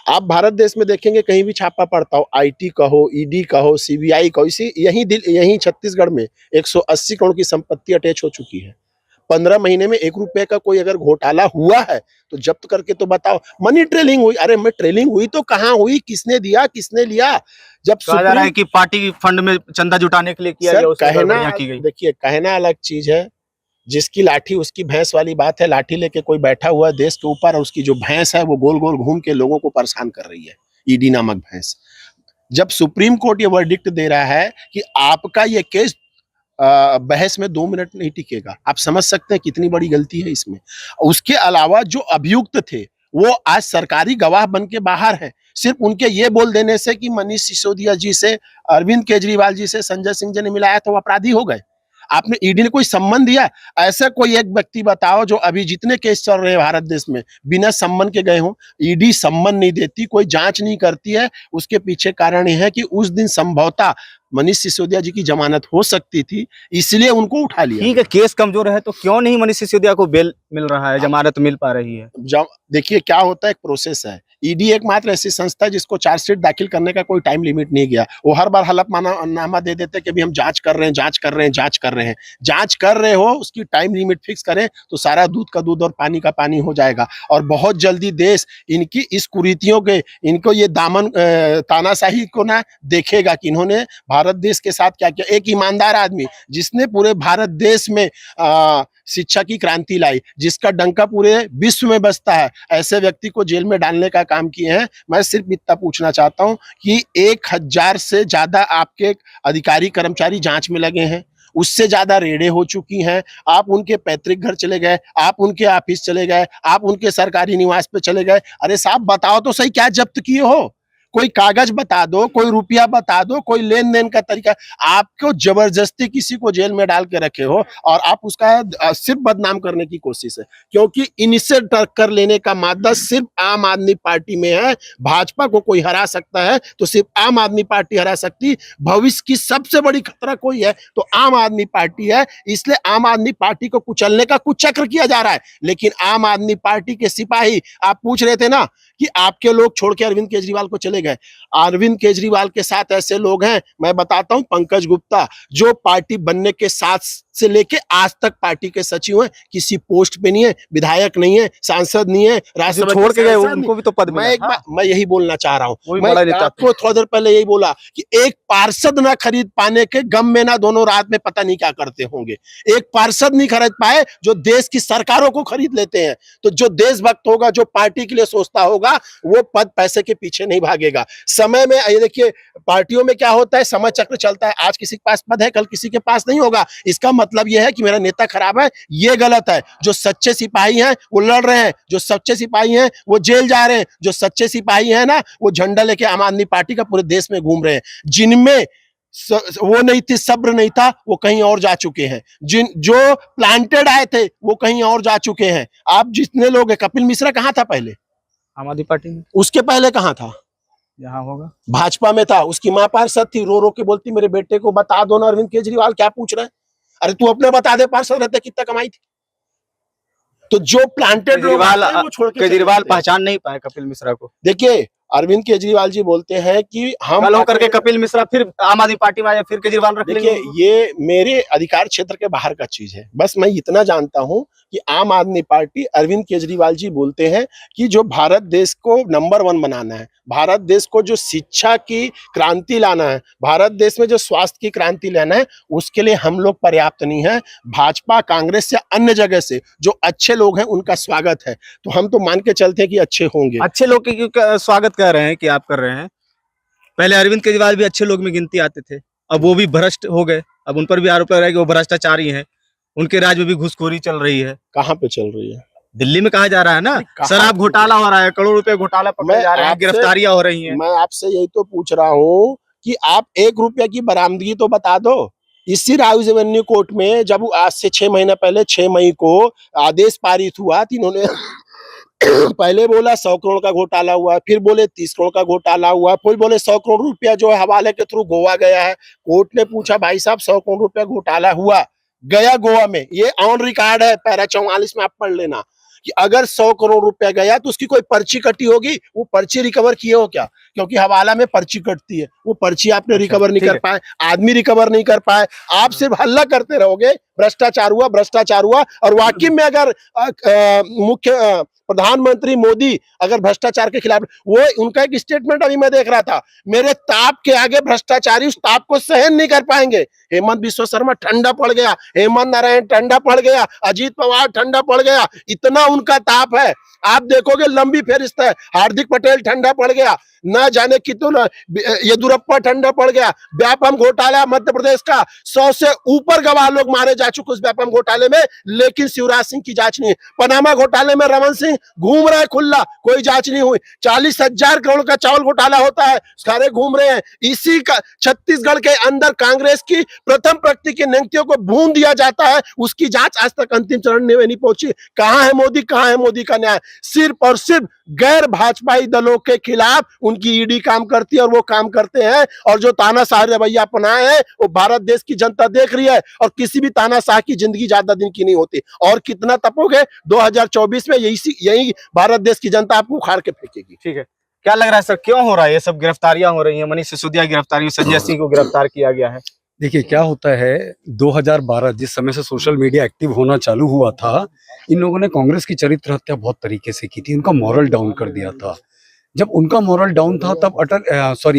आप भारत देश में देखेंगे कहीं भी छापा पड़ता हो, आईटी कहो, ईडी कहो, सीबीआई कहो, इसी यहीं छत्तीसगढ़ में 180 करोड़ की संपत्ति अटैच हो चुकी है। 15 महीने में 1 रुपए का कोई अगर घोटाला हुआ है तो जब्त करके तो बताओ। मनी ट्रेलिंग हुई, अरे मैं ट्रेलिंग हुई तो कहाँ हुई, किसने दिया, किसने लिया? जब कहा जा रहा है कि पार्टी फंड में चंदा जुटाने के लिए किया गया, उसमें गड़बड़ियां की गई। देखिए, कहना अलग चीज है, जिसकी लाठी उसकी भैंस वाली बात है। लाठी लेके कोई बैठा हुआ है देश के ऊपर, और उसकी जो भैंस है वो गोल गोल घूम के लोगों को परेशान कर रही है, ईडी नामक भैंस। जब सुप्रीम कोर्ट ये वर्डिक्ट दे रहा है कि आपका ये केस बहस में 2 मिनट नहीं टिकेगा, आप समझ सकते हैं कितनी बड़ी गलती है इसमें। उसके अलावा जो अभियुक्त थे वो आज सरकारी गवाह बन के बाहर हैं। सिर्फ उनके ये बोल देने से कि मनीष सिसोदिया जी से, अरविंद केजरीवाल जी से संजय सिंह जी ने मिलाया तो वो अपराधी हो गए। आपने, ईडी ने कोई सम्मन दिया? ऐसा कोई एक व्यक्ति बताओ जो अभी जितने केस चल रहे हैं भारत देश में बिना सम्मन के गए हों। ईडी सम्मन नहीं देती, कोई जांच नहीं करती है। उसके पीछे कारण यह है कि उस दिन संभवतः मनीष सिसोदिया जी की जमानत हो सकती थी, इसलिए उनको उठा लिया। ठीक है, केस कमजोर है तो क्यों नहीं मनीष सिसोदिया को बेल मिल रहा है, जमानत मिल पा रही है? देखिए क्या होता है, एक प्रोसेस है। ईडी एकमात्र ऐसी संस्था है जिसको चार्जशीट दाखिल करने का कोई टाइम लिमिट नहीं गया। वो हर बार हलफनामा दे देते कि अभी हम जांच कर रहे हैं, जांच कर रहे हैं, जांच कर रहे हैं। जांच कर रहे हो, उसकी टाइम लिमिट फिक्स करें तो सारा दूध का दूध और पानी का पानी हो जाएगा। और बहुत जल्दी देश इनकी इस कुरीतियों के, इनको ये दामन तानाशाही को ना देखेगा कि इन्होंने भारत देश के साथ क्या किया। एक ईमानदार आदमी जिसने पूरे भारत देश में शिक्षा की क्रांति लाई, जिसका डंका पूरे विश्व में बजता है, ऐसे व्यक्ति को जेल में डालने का काम किए हैं। मैं सिर्फ इतना पूछना चाहता हूं कि 1000 से ज्यादा आपके अधिकारी कर्मचारी जांच में लगे हैं, उससे ज्यादा रेडें हो चुकी हैं। आप उनके पैतृक घर चले गए, आप उनके ऑफिस चले गए, आप उनके सरकारी निवास पे चले गए। अरे साहब बताओ तो सही, क्या जब्त किए हो? कोई कागज बता दो, कोई रुपया बता दो, कोई लेन देन का तरीका। आपको जबरदस्ती किसी को जेल में डाल के रखे हो और आप उसका सिर्फ बदनाम करने की कोशिश है, क्योंकि इनसे टक्कर लेने का मादा सिर्फ आम आदमी पार्टी में है। भाजपा को कोई हरा सकता है तो सिर्फ आम आदमी पार्टी हरा सकती। भविष्य की सबसे बड़ी खतरा कोई है तो आम आदमी पार्टी है। इसलिए आम आदमी पार्टी को कुचलने का कुछ चक्र किया जा रहा है। लेकिन आम आदमी पार्टी के सिपाही, आप पूछ रहे थे ना कि आपके लोग छोड़ के अरविंद केजरीवाल को चले गए। अरविंद केजरीवाल के साथ ऐसे लोग हैं, मैं बताता हूं, पंकज गुप्ता, जो पार्टी बनने के साथ से लेके आज तक पार्टी के सचिव हैं, किसी पोस्ट पे नहीं है, विधायक नहीं है, सांसद नहीं है, राज्यसभा छोड़ के गए उनको भी तो पद मिला। मैं यही बोलना चाह रहा हूं। मैं आपको थोड़ा देर पहले यही बोला कि एक पार्षद ना खरीद पाने के गम में ना दोनों रात में पता नहीं क्या करते होंगे। एक पार्षद नहीं खरीद पाए जो देश की सरकारों को खरीद लेते हैं। तो जो देशभक्त होगा, जो पार्टी के लिए सोचता होगा, वो पद पैसे के पीछे नहीं भागेगा। समय में ये देखिए, पार्टियों में क्या होता है, समय चक्र चलता है। आज किसी के पास पद है, कल किसी के पास नहीं होगा। इसका मतलब यह है कि मेरा नेता खराब है, ये गलत है। जो सच्चे सिपाही हैं वो लड़ रहे हैं, जो सच्चे सिपाही हैं वो जेल जा रहे हैं, जो सच्चे सिपाही हैं ना वो झंडा लेके आम आदमी पार्टी का पूरे देश में घूम रहे हैं। जिनमें वो नहीं थी, सब्र नहीं था, वो कहीं और जा चुके हैं। जो प्लांटेड आए थे वो कहीं और जा चुके हैं। आप जितने लोग हैं, कपिल मिश्रा कहाँ था पहले? आम आदमी पार्टी में। उसके पहले कहाँ था? यहाँ होगा, भाजपा में था। उसकी मां पार्षद थी, रो रो के बोलती मेरे बेटे को बता दो ना अरविंद केजरीवाल, क्या पूछ रहे हैं? अरे तू अपने बता दे, पार्षद रहते कितना कमाई थी। तो जो प्लांटेड लोग वो छोड़ के केजरीवाल पहचान नहीं पाए कपिल मिश्रा को। देखिए, अरविंद केजरीवाल जी बोलते हैं कि हम कल होकर के कपिल मिश्रा फिर आम आदमी पार्टी में आए, फिर केजरीवाल रख लेंगे। देखिए, ये मेरे अधिकार क्षेत्र के बाहर का चीज है। बस मैं इतना जानता हूं कि आम आदमी पार्टी, अरविंद केजरीवाल जी बोलते हैं कि जो भारत देश को नंबर 1 बनाना है, भारत देश को जो शिक्षा की क्रांति लाना है, भारत देश में जो स्वास्थ्य की क्रांति लाना है, उसके लिए हम लोग पर्याप्त नहीं है। भाजपा, कांग्रेस या अन्य जगह से जो अच्छे लोग हैं उनका स्वागत है। तो हम तो मान के चलते हैं कि अच्छे होंगे। अच्छे लोग के क्यों स्वागत कर रहे हैं कि आप कर रहे हैं? पहले अरविंद केजरीवाल भी अच्छे लोग में गिनती आते थे, अब वो भी भ्रष्ट हो गए। अब उन पर भी आरोप लग रहा है कि वो भ्रष्टाचारी हैं। उनके राज्य में भी घुसखोरी चल रही है। कहाँ पे चल रही है? दिल्ली में कहा जा रहा है ना, शराब घोटाला हो रहा है, करोड़ों रुपए घोटाला पकड़े जा रहे हैं, गिरफ्तारियां हो रही हैं। मैं आपसे यही तो पूछ रहा हूँ कि आप 1 रुपया की बरामदगी तो बता दो। इसी राइज एवेन्यू कोर्ट में जब आज से 6 महीने पहले 6 मई को आदेश पारित हुआ तो इन्होंने पहले बोला 100 करोड़ का घोटाला हुआ, फिर बोले 30 करोड़ का घोटाला हुआ, फिर बोले 100 करोड़ रुपया जो है हवाले के थ्रू गोवा गया है। कोर्ट ने पूछा भाई साहब 100 करोड़ रुपया घोटाला हुआ, गया गोवा में, ये ऑन रिकॉर्ड है, पैरा 44 में आप पढ़ लेना कि अगर 100 करोड़ रुपया गया तो उसकी कोई पर्ची कटी होगी, वो पर्ची रिकवर किए हो क्या? क्योंकि हवाला में पर्ची कटती है, वो पर्ची आपने रिकवर नहीं कर पाए, आदमी रिकवर नहीं कर पाए, आप सिर्फ हल्ला करते रहोगे भ्रष्टाचार हुआ, भ्रष्टाचार हुआ। और वाकई में अगर मुख्य प्रधानमंत्री मोदी अगर भ्रष्टाचार के खिलाफ, वो उनका एक स्टेटमेंट अभी मैं देख रहा था, मेरे ताप के आगे भ्रष्टाचारी उस ताप को सहन नहीं कर पाएंगे। हेमंत बिश्व शर्मा ठंडा पड़ गया, हेमंत नारायण ठंडा पड़ गया, अजीत पवार ठंडा पड़ गया, इतना उनका ताप है। आप देखोगे लंबी फेरिस्त है, हार्दिक पटेल ठंडा पड़ गया, न जाने कितना येदुरप्पा ठंडा पड़ गया। व्यापम घोटाला मध्य प्रदेश का 100 से ऊपर गवाह लोग मारे जा चुके उस व्यापम घोटाले में, लेकिन शिवराज सिंह की जांच नहीं। पनामा घोटाले में रमन सिंह घूम रहा है खुला, कोई जांच नहीं हुई। 40,000 करोड़ का चावल घोटाला होता है, सारे घूम रहे हैं। इसी का छत्तीसगढ़ के अंदर कांग्रेस की प्रथम प्रकृति की नियुक्तियों को भून दिया जाता है, उसकी जांच आज तक अंतिम चरण में नहीं पहुंची। कहां है मोदी, कहां है मोदी का न्याय? सिर्फ और सिर्फ गैर भाजपाई दलों के खिलाफ उनकी ईडी काम करती है और वो काम करते हैं। और जो तानाशाह रवैया अपनाए हैं वो भारत देश की जनता देख रही है, और किसी भी तानाशाह की जिंदगी ज्यादा दिन की नहीं होती। और कितना तपोगे, 2024 में यही भारत देश की जनता आपको उखाड़ के फेंकेगी। ठीक है, क्या लग रहा है सर, क्यों हो रहा है ये सब गिरफ्तारियां हो रही हैं? मनीष सिसोदिया गिरफ्तारी, संजय सिंह को गिरफ्तार किया गया है। देखिए क्या होता है, 2012 जिस समय से सोशल मीडिया एक्टिव होना चालू हुआ था, इन लोगों ने कांग्रेस की चरित्र हत्या बहुत तरीके से की थी, उनका मॉरल डाउन कर दिया था। जब उनका मॉरल डाउन था तब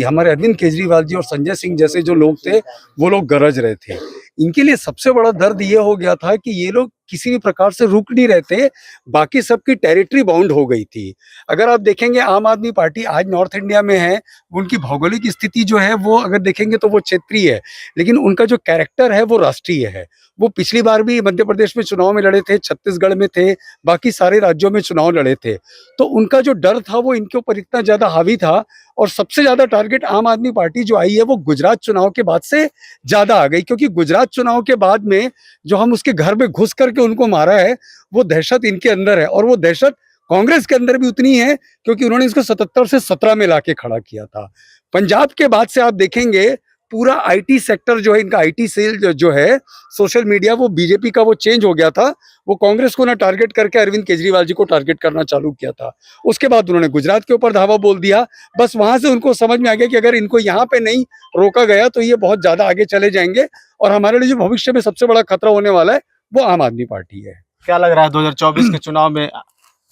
हमारे अरविंद केजरीवाल जी और संजय सिंह जैसे जो लोग थे वो लोग गरज रहे थे। इनके लिए सबसे बड़ा दर्द ये हो गया था कि ये लोग किसी भी प्रकार से रुक नहीं रहे थे, बाकी सबकी टेरिटरी बाउंड हो गई थी। अगर आप देखेंगे आम आदमी पार्टी आज नॉर्थ इंडिया में है, उनकी भौगोलिक स्थिति जो है वो अगर देखेंगे तो वो क्षेत्रीय है, लेकिन उनका जो कैरेक्टर है वो राष्ट्रीय है। वो पिछली बार भी मध्य प्रदेश में चुनाव में लड़े थे, छत्तीसगढ़ में थे, बाकी सारे राज्यों में चुनाव लड़े थे। तो उनका जो डर था वो इनके ऊपर इतना ज्यादा हावी था, और सबसे ज्यादा टारगेट आम आदमी पार्टी जो आई है वो गुजरात चुनाव के बाद से ज्यादा आ गई, क्योंकि गुजरात चुनाव के बाद में जो हम उसके घर में घुस करके उनको मारा है वो दहशत इनके अंदर है, और वो दहशत कांग्रेस के अंदर भी उतनी है, क्योंकि उन्होंने इसको 77 से 17 में लाके खड़ा किया था। पंजाब के बाद से आप देखेंगे पूरा आईटी सेक्टर जो है, इनका आईटी सेल जो है सोशल मीडिया, वो बीजेपी का वो चेंज हो गया था। वो कांग्रेस को ना टारगेट करके अरविंद केजरीवाल जी को टारगेट करना चालू किया था। उसके बाद उन्होंने गुजरात के ऊपर धावा बोल दिया। बस वहां से उनको समझ में आ गया कि अगर इनको यहाँ पे नहीं रोका गया तो ये बहुत ज्यादा आगे चले जाएंगे, और हमारे लिए जो भविष्य में सबसे बड़ा खतरा होने वाला है वो आम आदमी पार्टी है। क्या लग रहा है 2024 के चुनाव में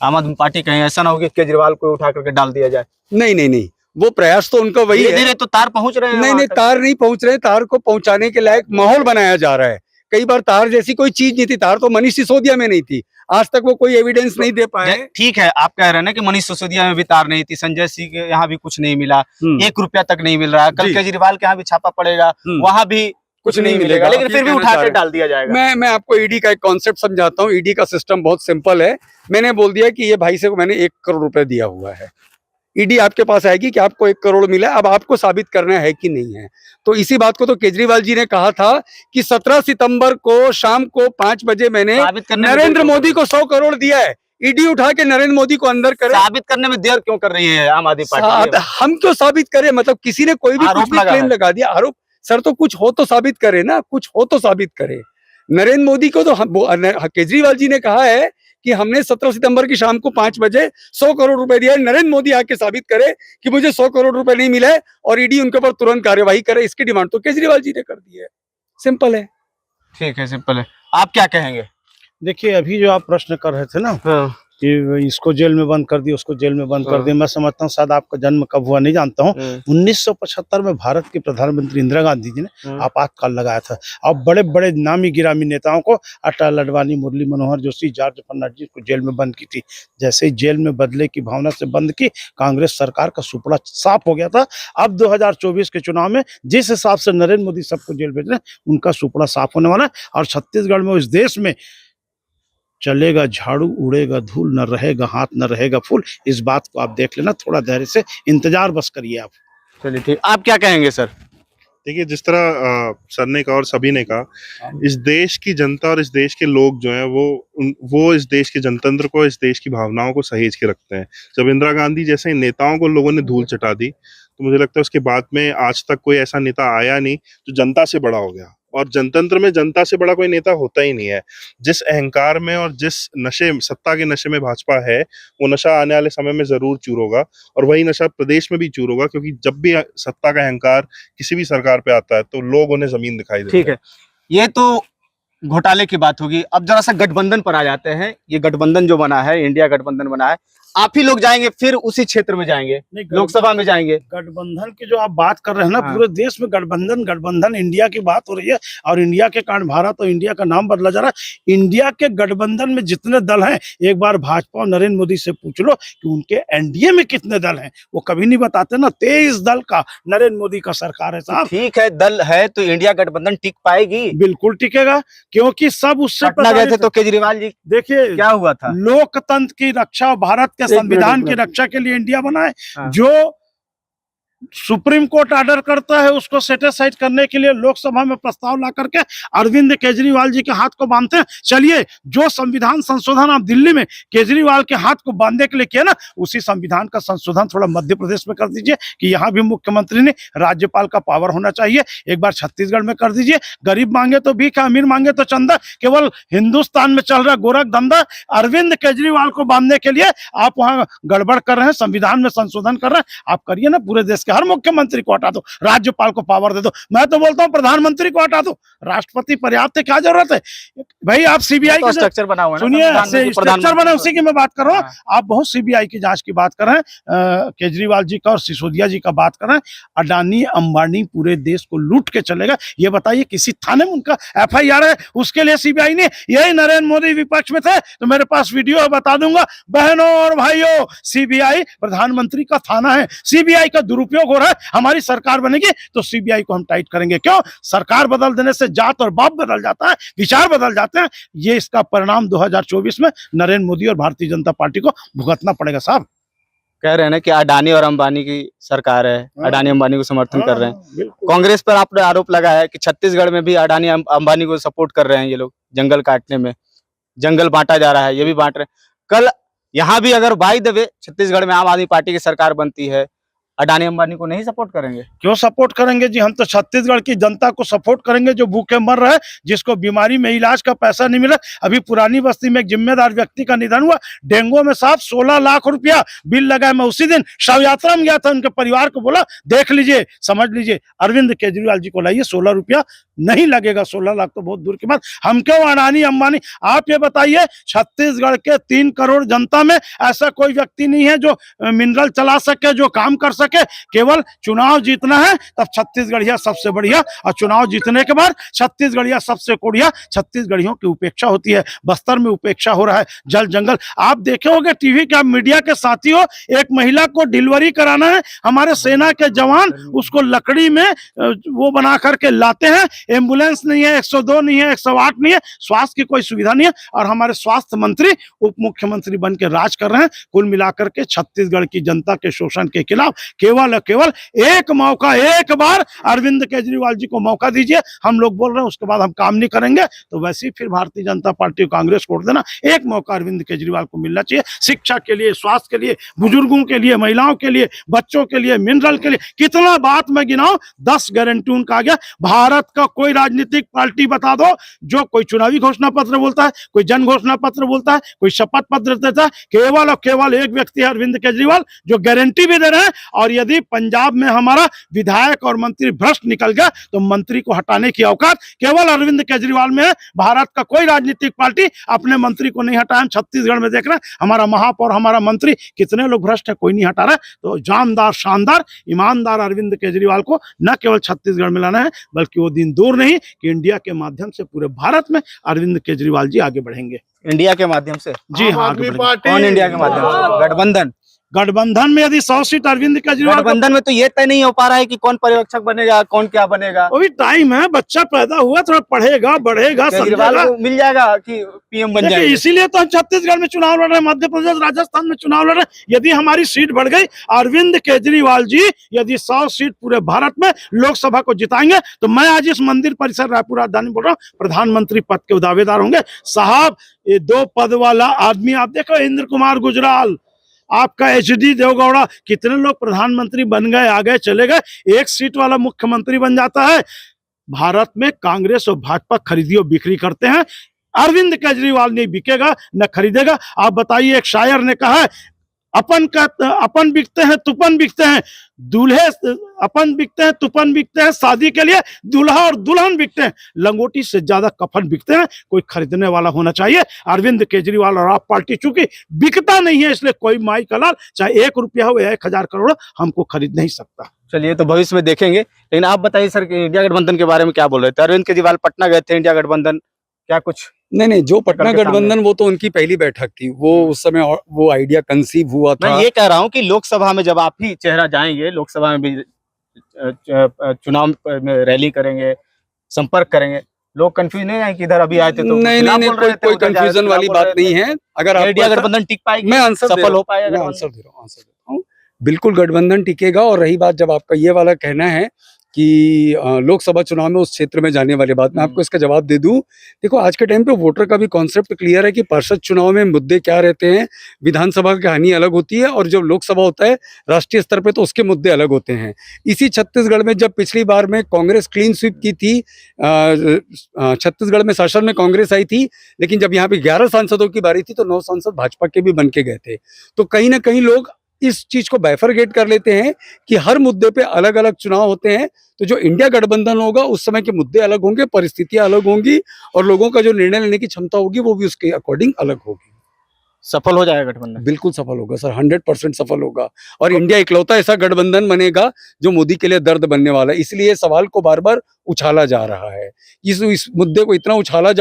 आम आदमी पार्टी कहीं ऐसा ना हो कि केजरीवाल को उठा करके डाल दिया जाए? नहीं, वो प्रयास तो उनका वही है। धीरे तो तार पहुंच रहे हैं। नहीं, तार नहीं पहुंच रहे, तार को पहुंचाने के लायक माहौल बनाया जा रहा है। कई बार तार जैसी कोई चीज नहीं थी, तार तो मनीष सिसोदिया में नहीं थी, आज तक वो कोई एविडेंस नहीं दे पाए। ठीक है, आप कह रहे हैं ना कि मनीष सिसोदिया में भी तार नहीं थी, संजय सिंह के यहाँ भी कुछ नहीं मिला, 1 रुपया तक नहीं मिल रहा है, कल केजरीवाल के यहाँ भी छापा पड़ेगा, वहां भी कुछ नहीं मिलेगा, लेकिन फिर भी उठा के डाल दिया जाएगा। मैं आपको ईडी का एक कॉन्सेप्ट समझाता हूँ। ईडी का सिस्टम बहुत सिंपल है। मैंने बोल दिया कि ये भाई से मैंने 1 करोड़ रुपए दिया हुआ है, ईडी आपके पास आएगी कि आपको 1 करोड़ मिला, अब आपको साबित करना है कि नहीं है। तो इसी बात को तो केजरीवाल जी ने कहा था कि 17 सितंबर को शाम को 5 बजे मैंने नरेंद्र मोदी को 100 करोड़ दिया है। ईडी उठा के नरेंद्र मोदी को अंदर करे। साबित करने में देर क्यों कर रही है आम आदमी पार्टी? हम क्यों साबित करें? मतलब किसी ने कोई भी क्लेम लगा दिया, आरोप सर, तो कुछ हो तो साबित करे ना, कुछ हो तो साबित करे। नरेंद्र मोदी को तो केजरीवाल जी ने कहा है कि हमने 17 सितंबर की शाम को 5 बजे 100 करोड़ रुपए दिया है। नरेंद्र मोदी आके साबित करे कि मुझे 100 करोड़ रुपए नहीं मिला है और ईडी उनके ऊपर तुरंत कार्यवाही करे। इसकी डिमांड तो केजरीवाल जी ने कर दी है। सिंपल है। ठीक है, सिंपल है। आप क्या कहेंगे? देखिए, अभी जो आप प्रश्न कर रहे थे ना कि इसको जेल में बंद कर दिया, उसको जेल में बंद कर दिया, मैं समझता हूँ शायद आपका जन्म कब हुआ नहीं जानता हूँ। 1975 में भारत के प्रधानमंत्री इंदिरा गांधी जी ने आपातकाल लगाया था। अब बड़े बड़े नामी गिरामी नेताओं को, अटल, अडवाणी, मुरली मनोहर जोशी, जॉर्ज फर्नांडिस को जेल में बंद की थी। जैसे ही जेल में बदले की भावना से बंद की, कांग्रेस सरकार का सुपड़ा साफ हो गया था। अब 2024 के चुनाव में जिस हिसाब से नरेंद्र मोदी सबको जेल भेज रहे हैं, उनका सुपड़ा साफ होने वाला है। और छत्तीसगढ़ में, इस देश में चलेगा झाड़ू, उड़ेगा धूल, न रहेगा हाथ न रहेगा फूल। इस बात को आप देख लेना, थोड़ा धैर्य से इंतजार बस करिए आप। चलिए ठीक, आप क्या कहेंगे सर? देखिए, जिस तरह सर ने कहा और सभी ने कहा, इस देश की जनता और इस देश के लोग जो हैं वो इस देश के जनतंत्र को, इस देश की भावनाओं को सहेज के रखते हैं। जब इंदिरा गांधी जैसे नेताओं को लोगों ने धूल चटा दी, तो मुझे लगता है उसके बाद में आज तक कोई ऐसा नेता आया नहीं जो जनता से बड़ा हो गया। और जनतंत्र में जनता से बड़ा कोई नेता होता ही नहीं है। जिस अहंकार में और जिस नशे, सत्ता के नशे में भाजपा है, वो नशा आने वाले समय में जरूर चूर होगा, और वही नशा प्रदेश में भी चूर होगा, क्योंकि जब भी सत्ता का अहंकार किसी भी सरकार पे आता है तो लोग उन्हें जमीन दिखाई देते हैं। ठीक है, ये तो घोटाले की बात होगी। अब जरा सा गठबंधन पर आ जाते हैं। ये गठबंधन जो बना है, इंडिया गठबंधन बना है, आप ही लोग जाएंगे फिर उसी क्षेत्र में जाएंगे, लोकसभा में जाएंगे? गठबंधन की जो आप बात कर रहे हैं ना, हाँ। पूरे देश में गठबंधन इंडिया की बात हो रही है, और इंडिया के कारण भारत और इंडिया का नाम बदला जा रहा है। इंडिया के गठबंधन में जितने दल हैं, एक बार भाजपा और नरेंद्र मोदी से पूछ लो कि उनके एनडीए में कितने दल हैं, वो कभी नहीं बताते ना। 23 दल का नरेंद्र मोदी का सरकार है साहब। ठीक है, दल है तो इंडिया गठबंधन टिक पाएगी? बिल्कुल टिकेगा, क्योंकि सब उससे पटना गए थे तो केजरीवाल जी, देखिए क्या हुआ था? लोकतंत्र की रक्षा, भारत के संविधान की रक्षा के लिए इंडिया बना है। हाँ। जो सुप्रीम कोर्ट ऑर्डर करता है उसको सेटिस्फाइड करने के लिए लोकसभा में प्रस्ताव ला करके अरविंद केजरीवाल जी के हाथ को बांधते हैं। चलिए, जो संविधान संशोधन आप दिल्ली में केजरीवाल के हाथ को बांधने के लिए किया ना, उसी संविधान का संशोधन थोड़ा मध्य प्रदेश में कर दीजिए कि यहाँ भी मुख्यमंत्री ने राज्यपाल का पावर होना चाहिए। एक बार छत्तीसगढ़ में कर दीजिए। गरीब मांगे तो भीख, अमीर मांगे तो चंदा। केवल हिंदुस्तान में चल रहा गोरख धंधा अरविंद केजरीवाल को बांधने के लिए आप वहां गड़बड़ कर रहे हैं, संविधान में संशोधन कर रहे हैं। आप करिए ना, पूरे देश हर मुख्यमंत्री को हटा दो, राज्यपाल को पावर दे दो। मैं तो बोलता हूं प्रधानमंत्री को हटा दो, राष्ट्रपति पर्याप्त है, क्या जरूरत है भाई? आप सीबीआई तो का स्ट्रक्चर बना हुआ है ना, सुनिए, स्ट्रक्चर बना, उसी की मैं बात कर रहा हूँ। हाँ। आप बहुत सीबीआई की जांच की बात कर रहे हैं, केजरीवाल जी का और सिसोदिया जी का बात कर रहे हैं। अडानी अंबानी पूरे देश को लूट के चलेगा, ये बताइए किसी थाने में उनका एफआईआर है? उसके लिए सीबीआई ने, यही नरेंद्र मोदी विपक्ष में थे तो मेरे पास वीडियो है, बता दूंगा। बहनों और भाइयों, सीबीआई प्रधानमंत्री का थाना है। सीबीआई का दुरुपयोग हो रहा है। हमारी सरकार बनेगी तो सीबीआई को हम टाइट करेंगे। क्यों? सरकार बदल देने से जात और बाप बदल जाता है, विचार बदल जाते हैं। ये इसका परिणाम 2024 में नरेंद्र मोदी और भारतीय जनता पार्टी को भुगतना पड़ेगा साहब। कह रहे हैं ना कि अडानी और अंबानी की सरकार है, अडानी अंबानी को समर्थन कर रहे हैं। बिल्कुल। कांग्रेस पर आपने आरोप लगाया है कि छत्तीसगढ़ में भी अडानी अंबानी को सपोर्ट कर रहे हैं ये लोग, जंगल काटने में। जंगल बांटा जा रहा है, ये भी बांट रहे हैं। कल यहाँ भी अगर बाय द वे छत्तीसगढ़ में आम आदमी पार्टी की सरकार बनती है, अडानी अंबानी को नहीं सपोर्ट करेंगे? क्यों सपोर्ट करेंगे जी? हम तो छत्तीसगढ़ की जनता को सपोर्ट करेंगे जो भूखे मर रहे हैं, जिसको बीमारी में इलाज का पैसा नहीं मिला। अभी पुरानी बस्ती में एक जिम्मेदार व्यक्ति का निधन हुआ, डेंगू में साहब 16 लाख रुपया बिल लगा। मैं उसी दिन शव यात्रा में गया था, उनके परिवार को बोला देख लीजिए, समझ लीजिए, अरविंद केजरीवाल जी को लाइए, 16 रुपया नहीं लगेगा। 16 लाख तो बहुत दूर की बात। हम क्यों अडानी अंबानी? आप ये बताइए, छत्तीसगढ़ के 3 करोड़ जनता में ऐसा कोई व्यक्ति नहीं है जो मिनरल चला सके, जो काम कर सके। केवल चुनाव जीतना है तब छत्तीसगढ़िया सबसे बढ़िया, और चुनाव जीतने के बाद छत्तीसगढ़िया सबसे कोढ़िया। छत्तीसगढ़ियों की उपेक्षा होती है, बस्तर में उपेक्षा हो रहा है, जल जंगल। आप देखे होंगे टीवी के, मीडिया के साथियों, एक महिला को डिलीवरी कराना है, हमारे सेना के जवान उसको लकड़ी में वो बना करके लाते हैं। एम्बुलेंस नहीं है, 102 नहीं है, 108 नहीं है, स्वास्थ्य की कोई सुविधा नहीं है, और हमारे स्वास्थ्य मंत्री उप मुख्यमंत्री बन के राज कर रहे हैं। कुल मिलाकर के छत्तीसगढ़ की जनता के शोषण के खिलाफ केवल एक मौका, एक बार अरविंद केजरीवाल जी को मौका दीजिए। हम लोग बोल रहे हैं उसके बाद हम काम नहीं करेंगे, तो वैसे ही फिर भारतीय जनता पार्टी कांग्रेस को वोट देना। एक मौका अरविंद केजरीवाल को मिलना चाहिए, शिक्षा के लिए, स्वास्थ्य के लिए, बुजुर्गों के लिए, महिलाओं के लिए, बच्चों के लिए, मिनरल के लिए। कितना बात मैं गिनाऊं, 10 गारंटी उनका आ गया। भारत का कोई राजनीतिक पार्टी बता दो जो कोई चुनावी घोषणा पत्र बोलता है, कोई जन घोषणा पत्र बोलता है, कोई शपथ पत्र देता है। केवल और केवल एक व्यक्ति है, अरविंद केजरीवाल, जो गारंटी भी दे रहे हैं। और यदि पंजाब में हमारा विधायक और मंत्री भ्रष्ट निकल गया तो मंत्री को हटाने की औकात केवल अरविंद केजरीवाल में है। भारत का कोई राजनीतिक पार्टी अपने मंत्री को नहीं हटाया। छत्तीसगढ़ में देख रहे हैं, हमारा महापौर, हमारा मंत्री, कितने लोग भ्रष्ट है, कोई नहीं हटा रहा है। तो जानदार, शानदार, ईमानदार अरविंद केजरीवाल को न केवल छत्तीसगढ़ में लाना है, बल्कि वो दिन दूर नहीं कि इंडिया के माध्यम से पूरे भारत में अरविंद केजरीवाल जी आगे बढ़ेंगे। इंडिया के माध्यम से? जी हाँ, कौन इंडिया के माध्यम से? गठबंधन गठबंधन में यदि 100 सीट अरविंद केजरीवाल को- गठबंधन में तो ये तय नहीं हो पा रहा है कि कौन पर्यवेक्षक बनेगा, कौन क्या बनेगा। अभी टाइम है, बच्चा पैदा हुआ, थोड़ा पढ़ेगा बढ़ेगा केजरीवाल समझेगा। को मिल जाएगा कि पीएम बन देखिए जाएंगे। इसीलिए तो हम छत्तीसगढ़ में चुनाव लड़ रहे हैं, मध्य प्रदेश राजस्थान में चुनाव लड़ रहे हैं। यदि हमारी सीट बढ़ गई, अरविंद केजरीवाल जी यदि 100 सीट पूरे भारत में लोकसभा को जिताएंगे तो मैं आज इस मंदिर परिसर रायपुर राजधानी बोल रहा हूँ, प्रधानमंत्री पद के दावेदार होंगे साहब। ये 2 पद वाला आदमी, आप देखो इंद्र कुमार गुजराल, आपका HD देवगौड़ा, कितने लोग प्रधानमंत्री बन गए, आ गए चले गए, 1 सीट वाला मुख्यमंत्री बन जाता है। भारत में कांग्रेस और भाजपा खरीदी और बिक्री करते हैं, अरविंद केजरीवाल नहीं बिकेगा न खरीदेगा। आप बताइए, एक शायर ने कहा है, अपन बिकते हैं तुपन बिकते हैं, दूल्हे अपन बिकते हैं तुपन बिकते हैं, शादी के लिए दूल्हा और दुल्हन बिकते हैं, लंगोटी से ज्यादा कफन बिकते हैं। कोई खरीदने वाला होना चाहिए। अरविंद केजरीवाल और आप पार्टी चूंकि बिकता नहीं है, इसलिए कोई माई का लाल चाहे 1 रुपया हो या 1000 करोड़ हमको खरीद नहीं सकता। चलिए, तो भविष्य में देखेंगे। लेकिन आप बताइए सर कि इंडिया गठबंधन के बारे में क्या बोल रहे थे? अरविंद केजरीवाल पटना गए थे, इंडिया गठबंधन क्या कुछ? नहीं, जो पटना करके सामने। गठबंधन वो तो उनकी पहली बैठक थी, वो उस समय वो आइडिया कंसीव हुआ था। मैं ये कह रहा हूँ कि लोकसभा में जब आप ही चेहरा जाएंगे, लोकसभा में भी चुनाव में रैली करेंगे, संपर्क करेंगे, लोग कंफ्यूज नहीं है कि इधर अभी आए थे तो नहीं, चुनाव बोल रहे थे, कोई उधर जा रहे थे, कंफ्यूजन चुनाव वाली बोल बात रहे थे। नहीं है। अगर आप इंडिया गठबंधन टिक पाएगी, मैं आंसर सफल हो पाएगा मैं गठबंधन? आंसर दे रहा हूँ। बिल्कुल गठबंधन टिकेगा। और रही बात जब आपका ये वाला कहना है कि लोकसभा चुनाव में उस क्षेत्र में जाने वाली बात, मैं आपको इसका जवाब दे दूं। देखो, आज के टाइम पे वोटर का भी कॉन्सेप्ट क्लियर है कि पार्षद चुनाव में मुद्दे क्या रहते हैं, विधानसभा की कहानी अलग होती है, और जब लोकसभा होता है राष्ट्रीय स्तर पे तो उसके मुद्दे अलग होते हैं। इसी छत्तीसगढ़ में जब पिछली बार में कांग्रेस क्लीन स्वीप की थी, छत्तीसगढ़ में शासन में कांग्रेस आई थी, लेकिन जब यहाँ पे 11 सांसदों की बारी थी तो 9 सांसद भाजपा के भी बन के गए थे। तो कहीं ना कहीं लोग इस चीज को बाइफरगेट कर लेते हैं कि हर मुद्दे पे अलग अलग चुनाव होते हैं। तो जो इंडिया गठबंधन होगा उस समय के मुद्दे अलग होंगे, परिस्थितियां अलग होंगी, और लोगों का जो निर्णय लेने की क्षमता होगी वो भी उसके अकॉर्डिंग अलग होगी। सफल हो जाएगा गठबंधन? बिल्कुल सफल होगा सर, 100% सफल होगा। और इंडिया इकलौता ऐसा गठबंधन बनेगा जो मोदी के लिए दर्द बनने वाला है। इसलिए ये सवाल को बार बार उछाला जा रहा है, इस मुद्दे को इतना उछाला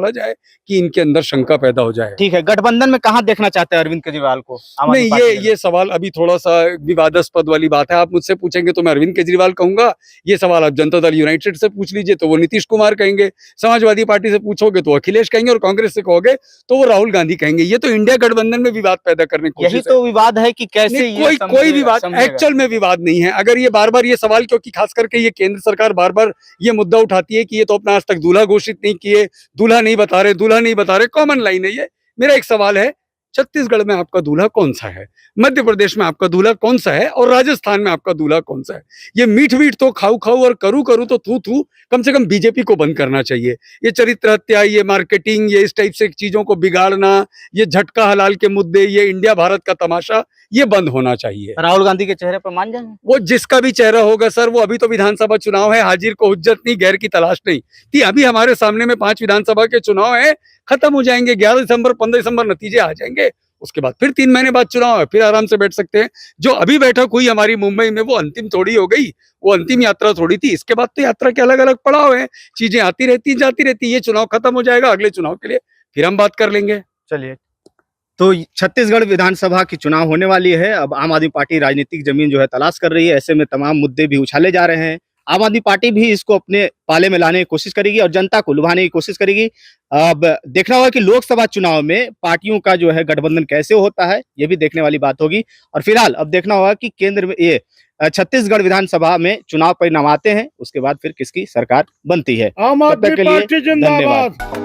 जाए कि इनके अंदर शंका पैदा हो जाए। ठीक है, गठबंधन में कहाँ देखना चाहते हैं अरविंद केजरीवाल को? आम आदमी नहीं, पार्टी के ये सवाल अभी थोड़ा सा विवादास्पद वाली बात है। आप मुझसे पूछेंगे तो मैं अरविंद केजरीवाल कहूंगा, ये सवाल आप जनता दल यूनाइटेड से पूछ लीजिए तो वो नीतीश कुमार कहेंगे, समाजवादी पार्टी से पूछोगे तो अखिलेश कहेंगे, और कांग्रेस से कहोगे तो वो राहुल गांधी कहेंगे। ये तो इंडिया गठबंधन में विवाद पैदा करने की यही कोशिश है। तो विवाद है कि कैसे नहीं, ये कोई विवाद समझेगा। एक्चुअल में विवाद नहीं है। अगर ये बार बार ये सवाल, क्योंकि खास करके ये केंद्र सरकार बार बार ये मुद्दा उठाती है कि ये तो अपना आज तक दूल्हा घोषित नहीं किए, दूल्हा नहीं बता रहे, कॉमन लाइन है ये। मेरा एक सवाल है, छत्तीसगढ़ में आपका दूल्हा कौन सा है, मध्य प्रदेश में आपका दूल्हा कौन सा है, और राजस्थान में आपका दूल्हा कौन सा है? ये मीठ तो खाऊ और करू तो थू कम से कम बीजेपी को बंद करना चाहिए। ये चरित्र हत्या, ये मार्केटिंग, ये इस टाइप से चीजों को बिगाड़ना, ये झटका हलाल के मुद्दे, ये इंडिया भारत का तमाशा, ये बंद होना चाहिए। राहुल गांधी के चेहरे पर मान जाएंगे? वो जिसका भी चेहरा होगा सर, वो अभी तो विधानसभा चुनाव है, हाजिर को हुज्जत नहीं, गैर की तलाश नहीं थी। अभी हमारे सामने में 5 विधानसभा के चुनाव है, खत्म हो जाएंगे 11 दिसंबर 15 दिसंबर नतीजे आ जाएंगे। उसके बाद फिर 3 महीने बाद चुनाव है, फिर आराम से बैठ सकते हैं। जो अभी बैठक हुई हमारी मुंबई में वो अंतिम थोड़ी हो गई, वो अंतिम यात्रा थोड़ी थी। इसके बाद तो यात्रा के अलग अलग पड़ाव है, चीजें आती रहती जाती रहती। ये चुनाव खत्म हो जाएगा, अगले चुनाव के लिए फिर हम बात कर लेंगे। चलिए, तो छत्तीसगढ़ विधानसभा की चुनाव होने वाली है। अब आम आदमी पार्टी राजनीतिक जमीन जो है तलाश कर रही है। ऐसे में तमाम मुद्दे भी उछाले जा रहे हैं। आम आदमी पार्टी भी इसको अपने पाले में लाने की कोशिश करेगी और जनता को लुभाने की कोशिश करेगी। अब देखना होगा कि लोकसभा चुनाव में पार्टियों का जो है गठबंधन कैसे होता है, ये भी देखने वाली बात होगी। और फिलहाल अब देखना होगा कि केंद्र में ये छत्तीसगढ़ विधानसभा में चुनाव परिणाम आते हैं, उसके बाद फिर किसकी सरकार बनती है। आम तब तक आदमी के लिए पार्टी जिंदाबाद। धन्यवाद।